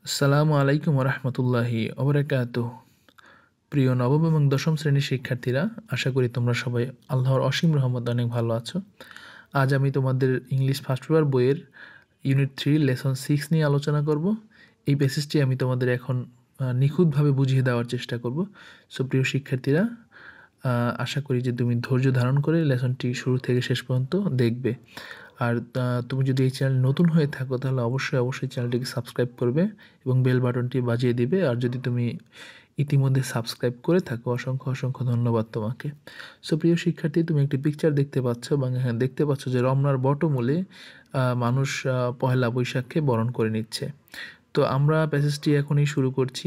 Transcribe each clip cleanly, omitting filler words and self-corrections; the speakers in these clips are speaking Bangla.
আসসালামু আলাইকুম রহমতুল্লাহি ওবরাকাতুহ। প্রিয় নবম এবং দশম শ্রেণীর শিক্ষার্থীরা, আশা করি তোমরা সবাই আল্লাহর অসীম রহমতে অনেক ভালো আছো। আজ আমি তোমাদের ইংলিশ ফার্স্ট পেপার বইয়ের ইউনিট 3 লেসন 6 নিয়ে আলোচনা করব। এই প্যাসেজটি আমি তোমাদের এখন নিখুঁতভাবে বুঝিয়ে দেওয়ার চেষ্টা করব। সো প্রিয় শিক্ষার্থীরা, আশা করি যে তুমি ধৈর্য ধারণ করে লেসনটি শুরু থেকে শেষ পর্যন্ত দেখবে। আর তুমি যদি এই চ্যানেল নতুন হয়ে থাকো তাহলে অবশ্যই চ্যানেলটিকে সাবস্ক্রাইব করবে এবং বেল বাটনটি বাজিয়ে দিবে। আর যদি তুমি ইতিমধ্যে সাবস্ক্রাইব করে থাকো, অসংখ্য ধন্যবাদ তোমাকে। সো প্রিয় শিক্ষার্থী, তুমি একটি পিকচার দেখতে পাচ্ছ এবং এখানে দেখতে পাচ্ছ যে রমনার বটমূলে মানুষ পহেলা বৈশাখকে বরণ করে নিচ্ছে। তো আমরা প্যাসেজটি এখনই শুরু করছি।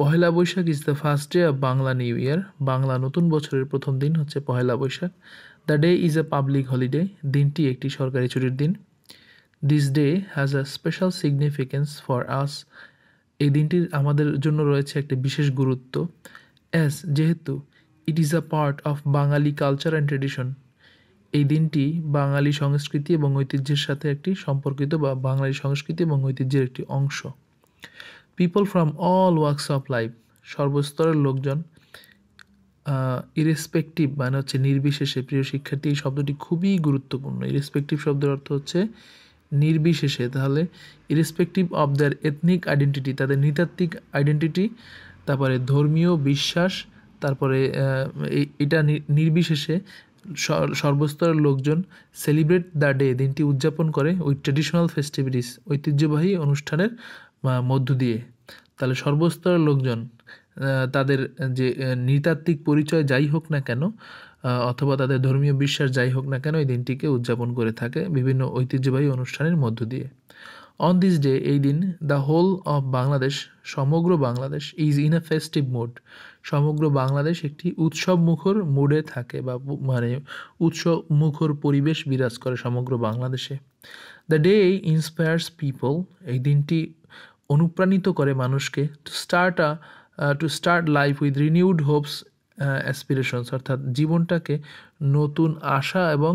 Pohela Boishakh is the first day of Bangla new year. Bangla নতুন বছরের প্রথম দিন হচ্ছে Pohela Boishakh. The day is a public holiday. দিনটি একটি সরকারি ছুটির দিন। This day has a special significance for us. এই দিনটির আমাদের জন্য রয়েছে একটি বিশেষ গুরুত্ব। অ্যাজ, যেহেতু it is a part of Bengali culture and tradition. এই দিনটি বাঙালি সংস্কৃতি এবং ঐতিহ্যের সাথে একটি সম্পর্কিত বা বাঙালি সংস্কৃতি এবং ঐতিহ্যের একটি অংশ। People from all works of life, সর্বস্তরের লোকজন। ইরেসপেক্টিভ মানে হচ্ছে নির্বিশেষে। প্রিয় শিক্ষার্থী, এই শব্দটি খুবই গুরুত্বপূর্ণ। ইরেসপেক্টিভ শব্দের অর্থ হচ্ছে নির্বিশেষে। তাহলে irrespective of their ethnic identity, তাদের নৃতাত্ত্বিক আইডেন্টিটি, তারপরে ধর্মীয় বিশ্বাস, তারপরে এটা নির্বিশেষে সর্বস্তরের লোকজন সেলিব্রেট দ্য ডে, দিনটি উদযাপন করে উইথ ট্রেডিশনাল ফেস্টিভিটিস, ঐতিহ্যবাহী অনুষ্ঠানের মধ্য দিয়ে। তাহলে সর্বস্তরের লোকজন তাদের যে নৃতাত্ত্বিক পরিচয় যাই হোক না কেন, অথবা তাদের ধর্মীয় বিশ্বাস যাই হোক না কেন, এই দিনটিকে উদযাপন করে থাকে বিভিন্ন ঐতিহ্যবাহী অনুষ্ঠানের মধ্য দিয়ে। অন দিস ডে, এই দিন, দ্য হোল অফ বাংলাদেশ, সমগ্র Bangladesh, is in a festive mood, সমগ্র বাংলাদেশ একটি উৎসব মুখর মুডে থাকে বা মানে উৎসব মুখর পরিবেশ বিরাজ করে সমগ্র বাংলাদেশে। দ্য ডে ইন্সপায়ার্স পিপল, এই দিনটি অনুপ্রাণিত করে মানুষকে to start life with renewed Hopes aspirations, অর্থাৎ জীবনটাকে নতুন আশা এবং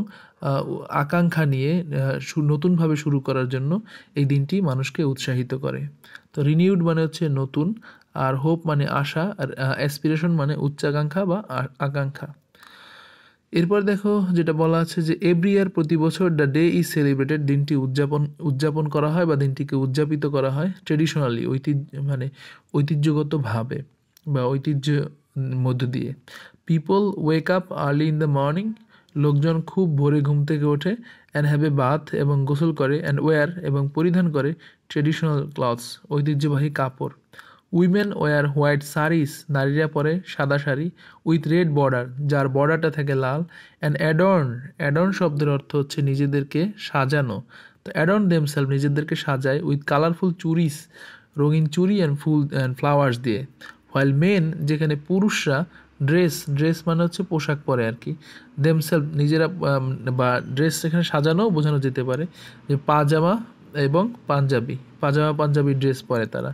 আকাঙ্ক্ষা নিয়ে নতুনভাবে শুরু করার জন্য এই দিনটি মানুষকে উৎসাহিত করে। তো রিনিউড মানে হচ্ছে নতুন, আর হোপ মানে আশা, আর অ্যাসপিরেশন মানে উচ্চাকাঙ্ক্ষা বা আকাঙ্ক্ষা। এরপর দেখো যেটা বলা আছে যে এভরি ইয়ার, প্রতি বছর, দ্য ডে ইজ সেলিব্রেটেড, দিনটি উদযাপন করা হয় বা দিনটিকে উদযাপিত করা হয় ট্রেডিশনালি, ঐতিহ্যগতভাবে বা ঐতিহ্য মধ্য দিয়ে। People wake up early in the morning, লোকজন খুব ভোরে ঘুম থেকে ওঠে, অ্যান্ড হ্যাভ এ বাথ, এবং গোসল করে, অ্যান্ড ওয়্যার, এবং পরিধান করে, ট্রেডিশনাল ক্লথস, ঐতিহ্যবাহী কাপড়। উইমেন ওয়ার হোয়াইট শাড়িস, নারীরা পরে সাদা শাড়ি, উইথ রেড বর্ডার, যার বর্ডারটা থাকে লাল, অ্যান্ড অ্যাডর্ন শব্দের অর্থ হচ্ছে নিজেদেরকে সাজানো। তো অ্যাডর্ন দেমসেলফ, নিজেদেরকে সাজায়, উইথ কালারফুল চুরিস, রঙিন চুরি, অ্যান্ড ফুল অ্যান্ড ফ্লাওয়ার্স দিয়ে। হোয়াইল মেন, যেখানে পুরুষরা ড্রেস মানে হচ্ছে পোশাক পরে আর কি, দেমসেলফ নিজেরা, বা ড্রেস এখানে সাজানো বোঝানো যেতে পারে যে পাজামা এবং পাঞ্জাবি ড্রেস পরে তারা।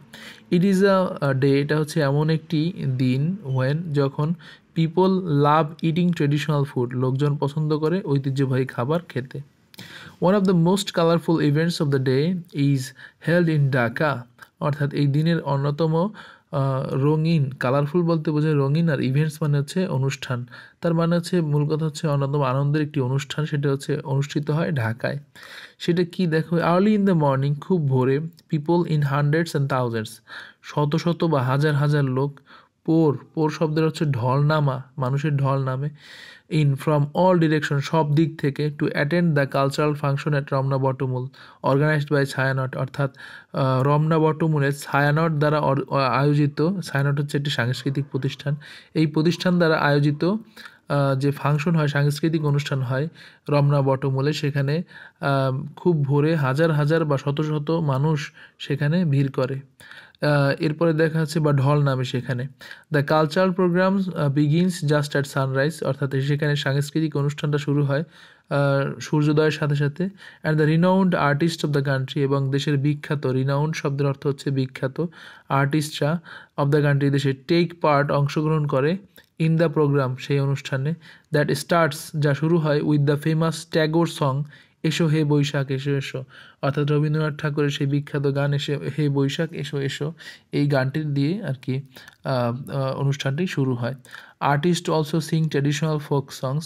ইট ইজ আ ডে, এটা হচ্ছে এমন একটি দিন যখন people love eating traditional food, লোকজন পছন্দ করে ঐতিহ্যবাহী খাবার খেতে। One of the most colourful events of the day is held in Dhaka, অর্থাৎ এই দিনের অন্যতম রঙিন, কালারফুল বলতে বোঝায় রঙিন, আর ইভেন্টস মানে হচ্ছে অনুষ্ঠান। তার মানে হচ্ছে মূল কথা হচ্ছে অন্যতম আনন্দের একটি অনুষ্ঠান, সেটা হচ্ছে অনুষ্ঠিত হয় ঢাকায়। সেটা কি দেখো, আর্লি ইন দ্য মর্নিং, খুব ভোরে, people in hundreds and thousands, শত বা হাজার লোক, পোর শব্দের হচ্ছে ঢল নামা, মানুষের ঢল নামে, ইন ফ্রম অল ডিরেকশন, সব দিক থেকে, to attend the cultural function at Ramna Batamul, organised by Chhayanaut, অর্থাৎ রমনা বটমূলের ছায়ানট দ্বারা আয়োজিত। ছায়ানট হচ্ছে একটি সাংস্কৃতিক প্রতিষ্ঠান, এই প্রতিষ্ঠান দ্বারা আয়োজিত যে ফাংশন হয়, সাংস্কৃতিক অনুষ্ঠান হয় রমনা বটমূলে, সেখানে খুব ভোরে হাজার বা শত মানুষ সেখানে ভিড় করে। এরপরে দেখা যাচ্ছে বা ঢল নামে সেখানে। The cultural programs begins just at sunrise, অর্থাৎ সেখানে সাংস্কৃতিক অনুষ্ঠানটা শুরু হয় সূর্যোদয়ের সাথে সাথে। And the renowned artist of the country, এবং দেশের বিখ্যাত, রিনাউন্ড শব্দের অর্থ হচ্ছে বিখ্যাত, আর্টিস্টরা অফ দ্য কান্ট্রি, দেশে, টেক পার্ট, অংশগ্রহণ করে, ইন দ্য প্রোগ্রাম, সেই অনুষ্ঠানে, দ্যাট স্টার্টস, যা শুরু হয়, with the famous Tagore song, এসো হে বৈশাখ এসো এসো, অর্থাৎ রবীন্দ্রনাথ ঠাকুরের সেই বিখ্যাত গান এসে হে বৈশাখ এসো এসো, এই গানটি দিয়ে আর কি অনুষ্ঠানটি শুরু হয়। Artist also sing traditional folk songs,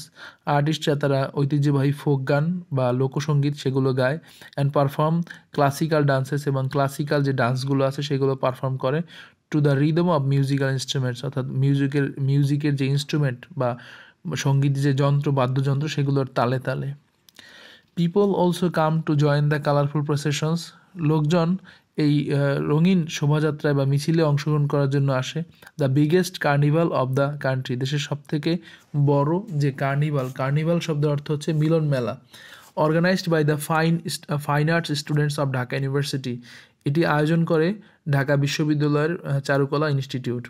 আর্টিস্টরা তারা ঐতিহ্যবাহী ফোক গান বা লোকসঙ্গীত সেগুলো গায়, অ্যান্ড পারফর্ম ক্লাসিক্যাল ডান্সেস, এবং ক্লাসিক্যাল যে ডান্সগুলো আছে সেগুলো পারফর্ম করে to the rhythm of musical instruments, অর্থাৎ মিউজিকের যে ইনস্ট্রুমেন্ট বা সঙ্গীত যে যন্ত্র বাদ্যযন্ত্র সেগুলোর তালে তালে। People also come to join the colourful processions, লোকজন এই রঙিন শোভাযাত্রায় বা মিছিলে অংশগ্রহণ করার জন্য আসে। The biggest carnival of the country, দেশের সবথেকে বড় যে কার্নিভাল শব্দের অর্থ হচ্ছে মিলন মেলা, organised by the fine arts students of Dhaka University, এটি আয়োজন করে ঢাকা বিশ্ববিদ্যালয়ের চারুকলা ইনস্টিটিউট।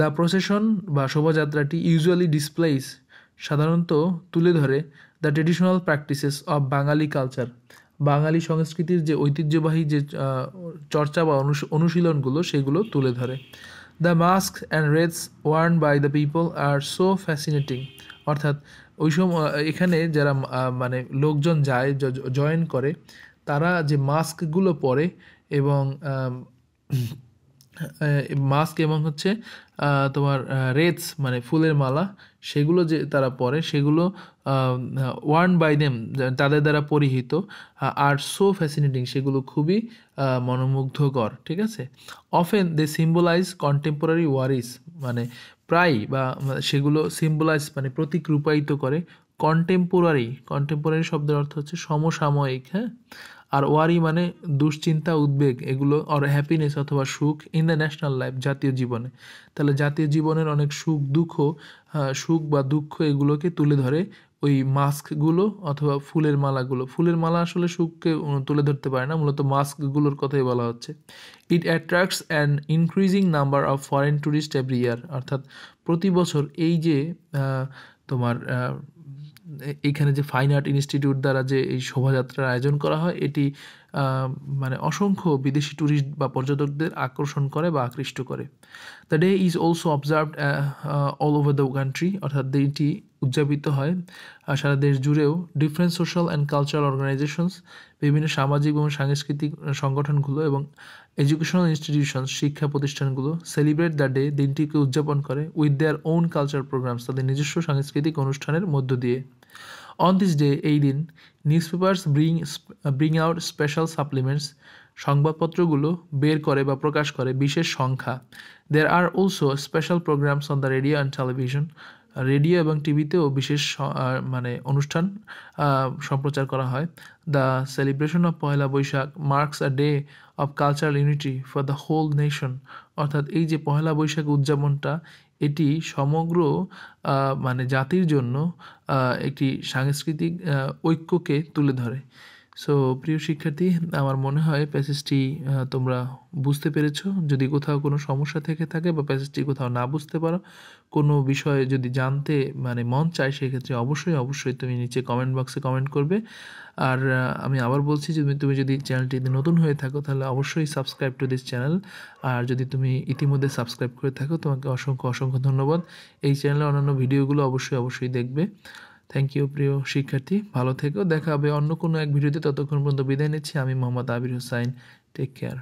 দ্য প্রসেশন বা শোভাযাত্রাটি ইউজুয়ালি ডিসপ্লেস, সাধারণত তুলে ধরে the traditional practices of Bengali culture, Bengali সংস্কৃতির যে ঐতিহ্যবাহী যে চর্চা বা অনুশীলনগুলো সেগুলো তুলে ধরে। The mask and reds worn by the people are so fascinating, অর্থাৎ ওই সময় এখানে যারা মানে লোকজন যায় জয়েন করে, তারা যে মাস্কগুলো পরে এবং মাস্ক এবং হচ্ছে তোমার রেডস মানে ফুলের মালা, সেগুলো যে তারা পরে সেগুলো ওয়ার্ন বাই দেম তাদের দ্বারা পরিহিত, আর সো ফ্যাসিনেটিং সেগুলো খুবই মনোমুগ্ধকর, ঠিক আছে। অফেন দে সিম্বলাইজ কন্টেম্পোরারি ওয়ারিস, মানে প্রায় বা সেগুলো সিম্বলাইজ মানে প্রতীক রূপায়িত করে কন্টেম্পোরারি শব্দের অর্থ হচ্ছে সমসাময়িক, হ্যাঁ, আর ওয়ারি মানে দুশ্চিন্তা উদ্বেগ এগুলো, আর হ্যাপিনেস অথবা সুখ ইন দ্য ন্যাশনাল লাইফ জাতীয় জীবনে, তাহলে জাতীয় জীবনের অনেক সুখ বা দুঃখ এগুলোকে তুলে ধরে ওই মাস্কগুলো অথবা ফুলের মালা আসলে সুখকে তুলে ধরতে পারে না, মূলত মাস্কগুলোর কথাই বলা হচ্ছে। It attracts an increasing number of foreign tourist every year, অর্থাৎ প্রতি বছর এই যে তোমার এইখানে যে ফাইন আর্ট ইনস্টিটিউট দ্বারা যে এই শোভাযাত্রার আয়োজন করা হয়, এটি মানে অসংখ্য বিদেশি ট্যুরিস্ট বা পর্যটকদের আকর্ষণ করে বা আকৃষ্ট করে। The day is also observed all over the country, অর্থাৎ দিনটি উদযাপিত হয় সারা দেশ জুড়েও। Different social and cultural organisations, বিভিন্ন সামাজিক এবং সাংস্কৃতিক সংগঠনগুলো এবং এডুকেশনাল ইনস্টিটিউশনস শিক্ষা প্রতিষ্ঠানগুলো সেলিব্রেট দ্য ডে, দিনটিকে উদযাপন করে with their own culture programs, তাদের নিজস্ব সাংস্কৃতিক অনুষ্ঠানের মধ্য দিয়ে। অন দিস ডে, এই দিন, newspapers bring out special supplements, সংবাদপত্রগুলো বের করে বা প্রকাশ করে বিশেষ সংখ্যা। There are also special programmes on the radio and television, radio এবং টিভিতেও বিশেষ মানে অনুষ্ঠান সম্প্রচার করা হয়। The celebration of Poila Boishakh marks a day of cultural unity for the whole nation, অর্থাৎ এই যে পয়লা বৈশাখ উদযাপনটা এটি সমগ্র মানে জাতির জন্য একটি সাংস্কৃতিক ঐক্যকে তুলে ধরে। সো প্রিয় শিক্ষার্থী, আমার মনে হয় প্যাসেজটি তোমরা বুঝতে পেরেছো। যদি কোথাও কোনো সমস্যা থেকে থাকে বা প্যাসেজটি কোথাও না বুঝতে পারো, কোনো বিষয়ে যদি জানতে মানে মন চায়, সেক্ষেত্রে অবশ্যই তুমি নিচে কমেন্ট বক্সে কমেন্ট করবে। আর আমি আবার বলছি যে তুমি যদি চ্যানেলটিতে নতুন হয়ে থাকো তাহলে অবশ্যই সাবস্ক্রাইব টু দিস চ্যানেল, আর যদি তুমি ইতিমধ্যে সাবস্ক্রাইব করে থাকো তোমাকে অসংখ্য ধন্যবাদ। এই চ্যানেলে অন্যান্য ভিডিওগুলো অবশ্যই দেখবে। থ্যাংক ইউ প্রিয় শিক্ষার্থী, ভালো থেকো, দেখা হবে অন্য কোনো এক ভিডিওতে। ততক্ষণ পর্যন্ত বিদায় নিচ্ছি, আমি মোহাম্মদ আবির হোসাইন। Take care.